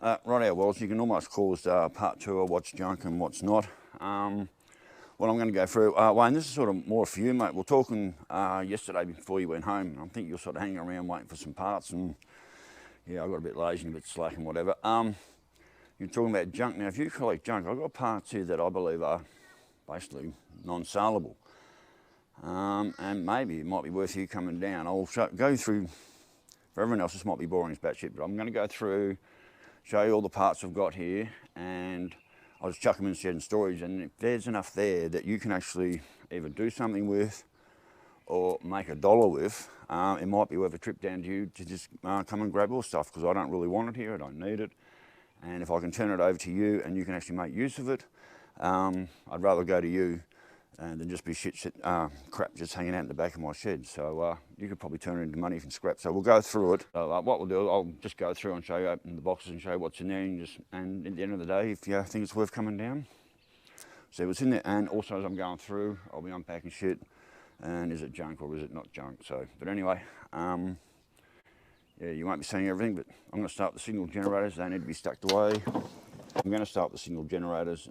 Right, well, you can almost call this part two of what's junk and what's not. What I'm going to go through, Wayne, this is sort of more for you, mate. We were talking yesterday before you went home. I think you're sort of hanging around waiting for some parts, and yeah, I got a bit lazy and a bit slack and whatever. You're talking about junk. Now, if you collect junk, I've got parts here that I believe are basically non-saleable. And maybe it might be worth you coming down. I'll go through, for everyone else this might be boring as batshit, but I'm going to go through, show you all the parts I've got here, and I'll just chuck them in shed and storage, and if there's enough there that you can actually either do something with or make a dollar with, it might be worth a trip down to you to just come and grab all stuff, because I don't really want it here, I don't need it, and if I can turn it over to you and you can actually make use of it, I'd rather go to you than just be crap just hanging out in the back of my shed. So you could probably turn it into money from scrap. So we'll go through it. So what we'll do, I'll just go through and show you, open the boxes and show you what's in there, and at the end of the day, if you think it's worth coming down, see what's in there. And also as I'm going through, I'll be unpacking shit, and is it junk or is it not junk? So, but anyway, yeah, you won't be seeing everything, but I'm going to start with the signal generators. They need to be stacked away. I'm going to start with the signal generators.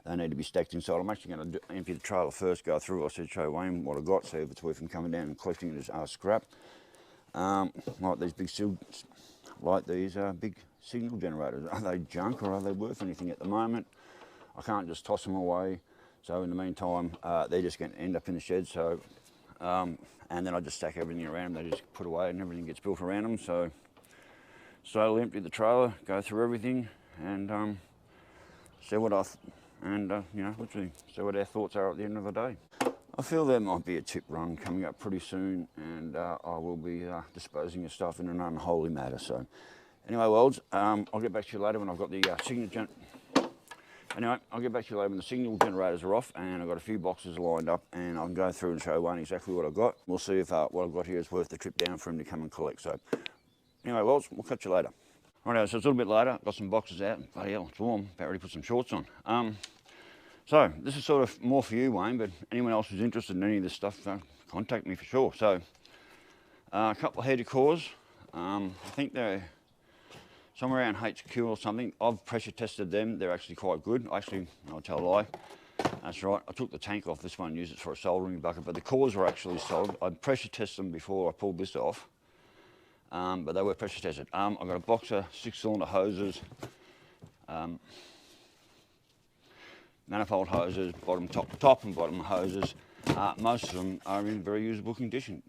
They need to be stacked inside. I'm actually going to empty the trailer first, go through. I said, show Wayne what I got, see if it's worth him coming down and collecting it as scrap. Like these big signal generators. Are they junk or are they worth anything at the moment? I can't just toss them away. So in the meantime, they're just going to end up in the shed. So, and then I just stack everything around them. They just put away and everything gets built around them. So slowly empty the trailer, go through everything, and see what you know, literally see what our thoughts are at the end of the day. I feel there might be a tip run coming up pretty soon, and I will be disposing of stuff in an unholy matter. So anyway, Welds, I'll get back to you later when I've got the signal Anyway, I'll get back to you later when the signal generators are off, and I've got a few boxes lined up, and I can go through and show Wayne exactly what I've got. We'll see if what I've got here is worth the trip down for him to come and collect. So anyway, Welds, we'll catch you later. Righto, so it's a little bit later, got some boxes out, bloody hell, it's warm, about ready to put some shorts on. So this is sort of more for you, Wayne, but anyone else who's interested in any of this stuff, contact me for sure. So a couple of heater cores, I think they're somewhere around HQ or something. I've pressure tested them, they're actually quite good. Actually, I'll tell a lie, that's right, I took the tank off this one, used it for a soldering bucket, but the cores were actually solid. I pressure tested them before I pulled this off. But they were pressure tested. I've got a box of 6-cylinder hoses, manifold hoses, top and bottom hoses. Most of them are in very usable condition.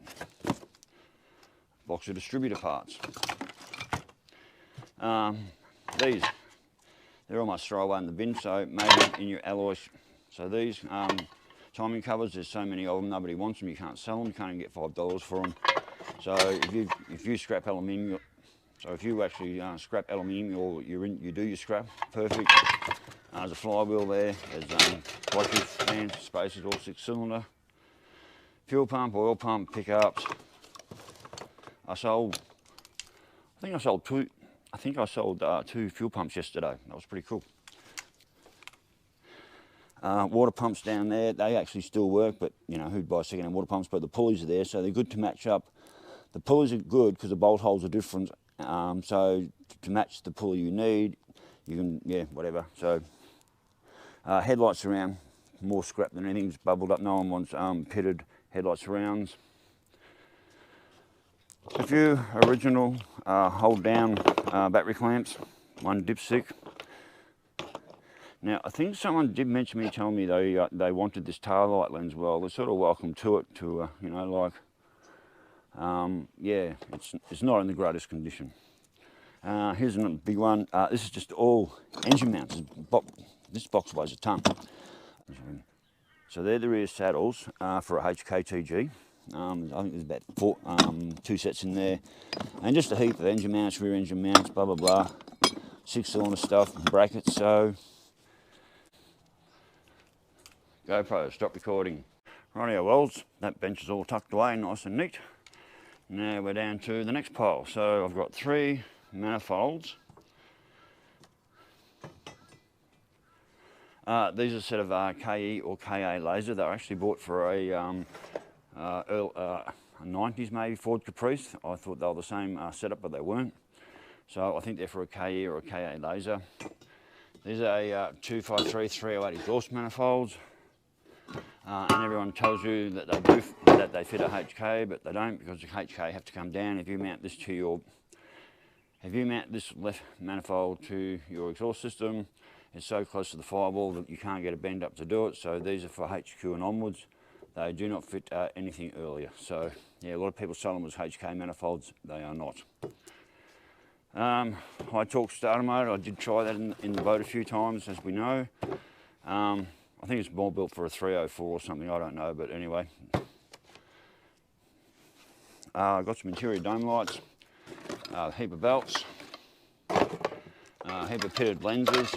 Box of distributor parts. These, they're almost throw away in the bin, so maybe in your alloys. So these timing covers, there's so many of them, nobody wants them, you can't sell them, you can't even get $5 for them. So if you scrap aluminium, so if you actually scrap aluminium or you do your scrap, perfect. There's a flywheel there, there's quite fans, spacers, all 6-cylinder. Fuel pump, oil pump, pickups. I think I sold two fuel pumps yesterday. That was pretty cool. Water pumps down there, they actually still work, but you know, who'd buy second-hand water pumps? But the pulleys are there, so they're good to match up. The pulleys are good because the bolt holes are different, so to match the pulley you need, you can, yeah, whatever. So headlights around, more scrap than anything's bubbled up. No one wants pitted headlight surrounds. A few original hold down battery clamps, one dipstick. Now I think someone did mention me, telling me they wanted this tail light lens. Well, they're sort of welcome to it, to you know, like, yeah, it's not in the greatest condition. Here's a big one. This is just all engine mounts. This box weighs a ton. So they're the rear saddles for a HKTG. I think there's about 2 sets in there, and just a heap of engine mounts, rear engine mounts, blah blah blah, 6-cylinder stuff, brackets. So GoPro, stop recording. Rightio, Welds, that bench is all tucked away, nice and neat. Now we're down to the next pile. So I've got 3 manifolds. These are a set of KE or KA laser. They're actually bought for a 90s maybe Ford Caprice. I thought they were the same setup, but they weren't. So I think they're for a KE or a KA laser. These are a 253 308 exhaust manifolds. And everyone tells you that they fit a HK, but they don't, because the HK have to come down. If you mount this left manifold to your exhaust system, it's so close to the firewall that you can't get a bend up to do it. So these are for HQ and onwards. They do not fit anything earlier. So yeah, a lot of people sell them as HK manifolds. They are not. High torque starter motor. I did try that in the boat a few times, as we know. I think it's more built for a 304 or something, I don't know, but anyway. I've got some interior dome lights, a heap of belts, a heap of pitted lenses,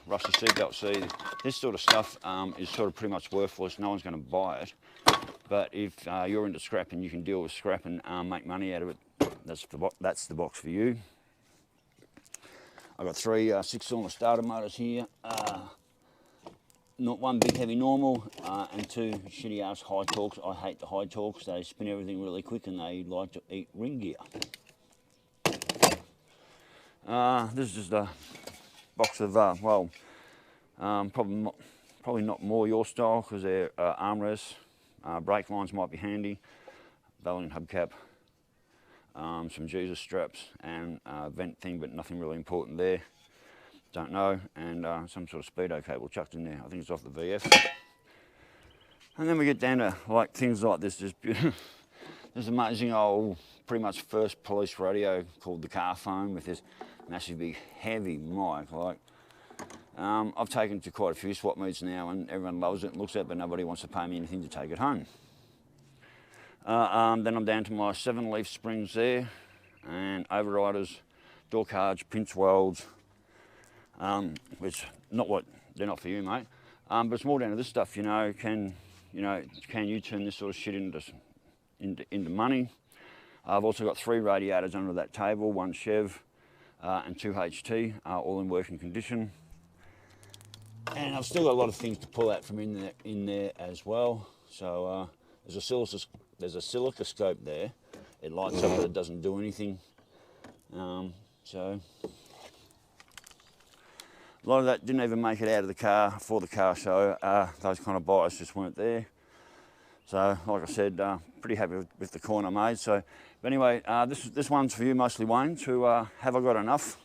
rusty seatbelt. See, this sort of stuff is sort of pretty much worthless. No one's going to buy it. But if you're into scrap and you can deal with scrap and make money out of it, that's the box for you. I've got 3 6-cylinder starter motors here. Not one big heavy normal and 2 shitty ass high torques. I hate the high torques. They spin everything really quick and they like to eat ring gear. This is just a box of probably not more your style, because they're armrests. Brake lines might be handy. Valiant hubcap. Some Jesus straps and vent thing, but nothing really important there. Don't know, and some sort of speedo cable chucked in there. I think it's off the VF. And then we get down to like things like this. This amazing old, pretty much first police radio called the Car Phone, with this massive big heavy mic. Like, I've taken it to quite a few swap meets now, and everyone loves it and looks at it, but nobody wants to pay me anything to take it home. Then I'm down to my 7-leaf springs there, and overriders, door cards, pinch welds. Which they're not for you, mate. But it's more down to this stuff, can you turn this sort of shit into money? I've also got 3 radiators under that table, 1 Chev and 2 HT, all in working condition. And I've still got a lot of things to pull out from in there as well. So there's a silicoscope there. It lights up, but it doesn't do anything. So a lot of that didn't even make it out of the car for the car show. Those kind of buyers just weren't there. So, like I said, pretty happy with the coin I made. So, but anyway, this one's for you mostly, Wayne, to have I got enough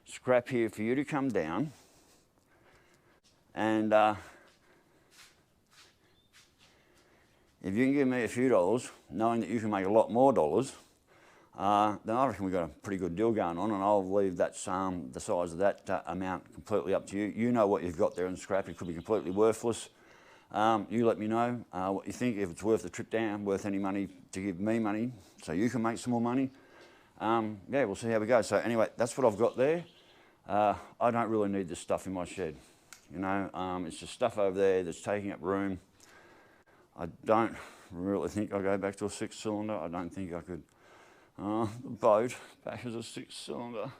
scrap here for you to come down and if you can give me a few dollars, knowing that you can make a lot more dollars, then I reckon we've got a pretty good deal going on, and I'll leave that the size of that amount completely up to you. You know what you've got there in scrap. It could be completely worthless. You let me know what you think, if it's worth the trip down, worth any money to give me money so you can make some more money. Yeah, we'll see how we go. So anyway, that's what I've got there. I don't really need this stuff in my shed. It's just stuff over there that's taking up room. I don't really think I'll go back to a 6-cylinder. I don't think I could. The boat back as a 6-cylinder.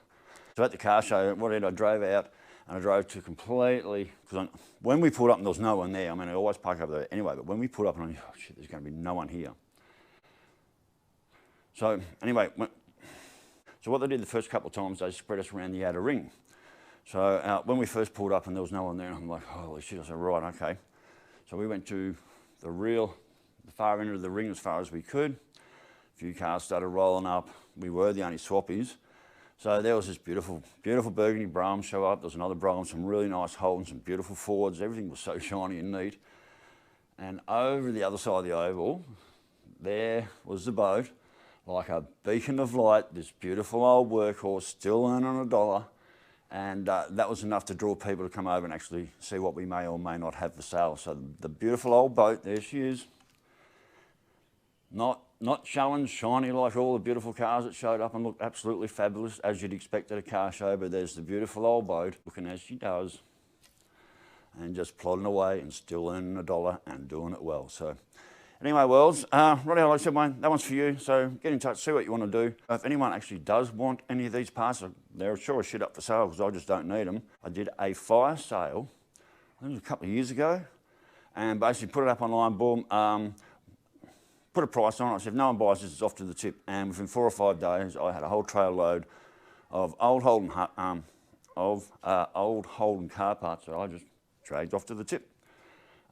So at the car show, what I did, I drove out and I drove to completely, because when we pulled up and there was no one there, I mean, I always park over there anyway, but when we pulled up and I'm like, oh shit, there's going to be no one here. So anyway, so what they did the first couple of times, they spread us around the outer ring. So when we first pulled up and there was no one there, I'm like, holy shit, I said, right, okay. So we went to the far end of the ring as far as we could. A few cars started rolling up. We were the only swappies. So there was this beautiful, beautiful burgundy Brahms show up. There was another Brahms, some really nice Holdens, some beautiful Fords. Everything was so shiny and neat. And over the other side of the oval, there was the boat, like a beacon of light, this beautiful old workhorse, still earning $1. And that was enough to draw people to come over and actually see what we may or may not have for sale. So the beautiful old boat, there she is. Not challenged, shiny like all the beautiful cars that showed up and looked absolutely fabulous, as you'd expect at a car show, but there's the beautiful old boat, looking as she does, and just plodding away and still earning $1 and doing it well. So anyway, worlds, right, like I said, Wayne, that one's for you, so get in touch, see what you want to do. If anyone actually does want any of these parts, they're sure as shit up for sale because I just don't need them. I did a fire sale, I think it was a couple of years ago, and basically put it up online, boom, put a price on it. I said, if no one buys this, it's off to the tip. And within 4 or 5 days, I had a whole trail load of old Holden car parts that I just dragged off to the tip.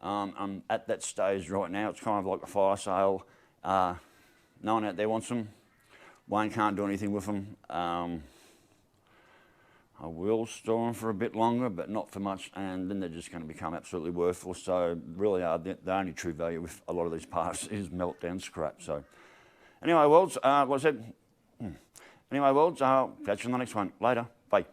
I'm at that stage right now. It's kind of like a fire sale. No one out there wants them. Wayne can't do anything with them. I will store them for a bit longer, but not for much, and then they're just going to become absolutely worthless. So really, the only true value with a lot of these parts is meltdown scrap. So anyway, Worlds, like I said, anyway, Worlds, I'll catch you on the next one. Later. Bye.